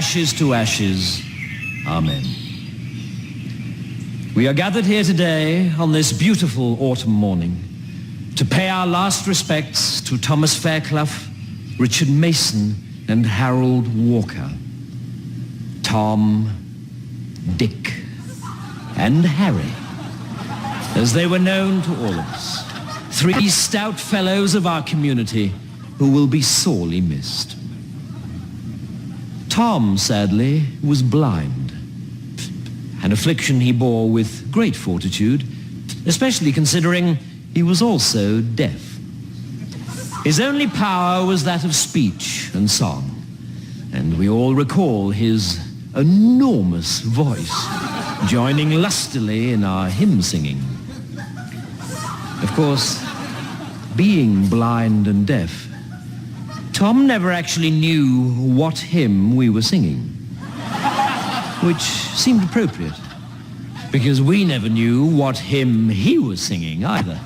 ashes to ashes. Amen. We are gathered here today on this beautiful autumn morning to pay our last respects to Thomas Fairclough, Richard Mason, and Harold Walker. Tom, Dick, and Harry, as they were known to all of us. Three stout fellows of our community who will be sorely missed. Tom, sadly, was blind, an affliction he bore with great fortitude, especially considering he was also deaf. His only power was that of speech and song, and we all recall his enormous voice joining lustily in our hymn singing. Of course, being blind and deaf, Tom never actually knew what hymn we were singing, which seemed appropriate, because we never knew what hymn he was singing either.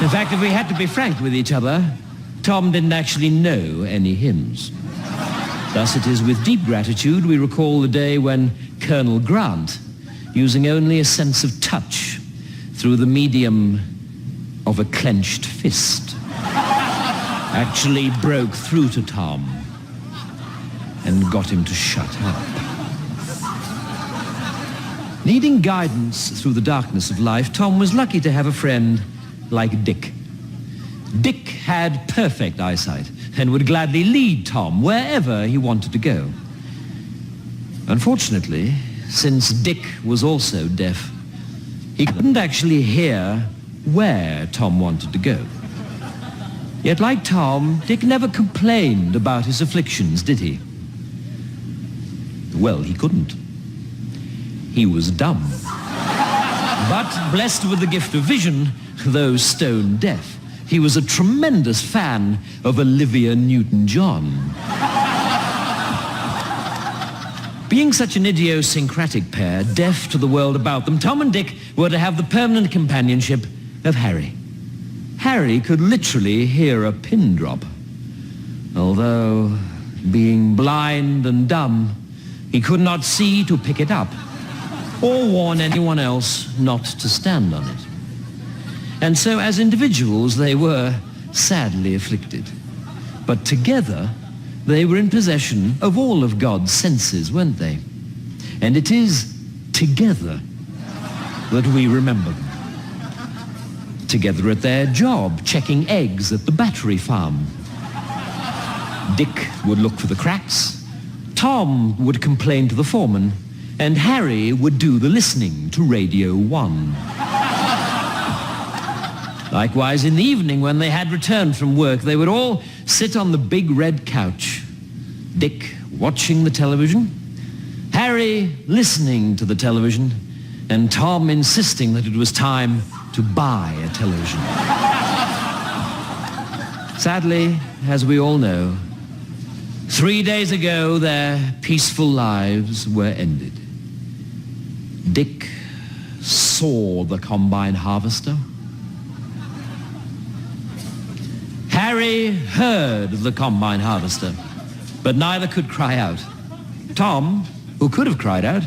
In fact, if we had to be frank with each other, Tom didn't actually know any hymns. Thus it is with deep gratitude we recall the day when Colonel Grant, using only a sense of touch through the medium of a clenched fist, actually broke through to Tom and got him to shut up. Needing guidance through the darkness of life, Tom was lucky to have a friend like Dick. Dick had perfect eyesight and would gladly lead Tom wherever he wanted to go. Unfortunately, since Dick was also deaf, he couldn't actually hear where Tom wanted to go. Yet like Tom, Dick never complained about his afflictions, did he? Well, he couldn't. He was dumb. But blessed with the gift of vision, though stone deaf, he was a tremendous fan of Olivia Newton-John. Being such an idiosyncratic pair, deaf to the world about them, Tom and Dick were to have the permanent companionship of Harry. Harry could literally hear a pin drop. Although, being blind and dumb, he could not see to pick it up, or warn anyone else not to stand on it. And so as individuals they were sadly afflicted. But together they were in possession of all of God's senses, weren't they? And it is together that we remember them. Together at their job, checking eggs at the battery farm. Dick would look for the cracks, Tom would complain to the foreman, and Harry would do the listening to Radio 1. Likewise, in the evening when they had returned from work, they would all sit on the big red couch, Dick watching the television, Harry listening to the television, and Tom insisting that it was time to buy a television. Sadly, as we all know, 3 days ago their peaceful lives were ended. Dick saw the combine harvester. Harry heard the combine harvester, but neither could cry out. Tom, who could have cried out,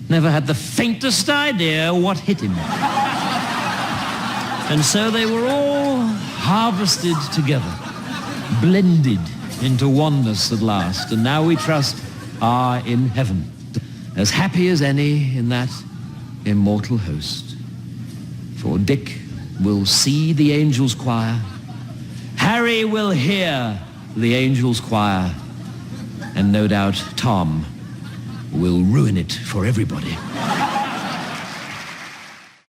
never had the faintest idea what hit him. And so they were all harvested together, blended into oneness at last, and now we trust are in heaven, as happy as any in that immortal host. For Dick will see the angels' choir, Harry will hear the angels' choir, and no doubt Tom will ruin it for everybody.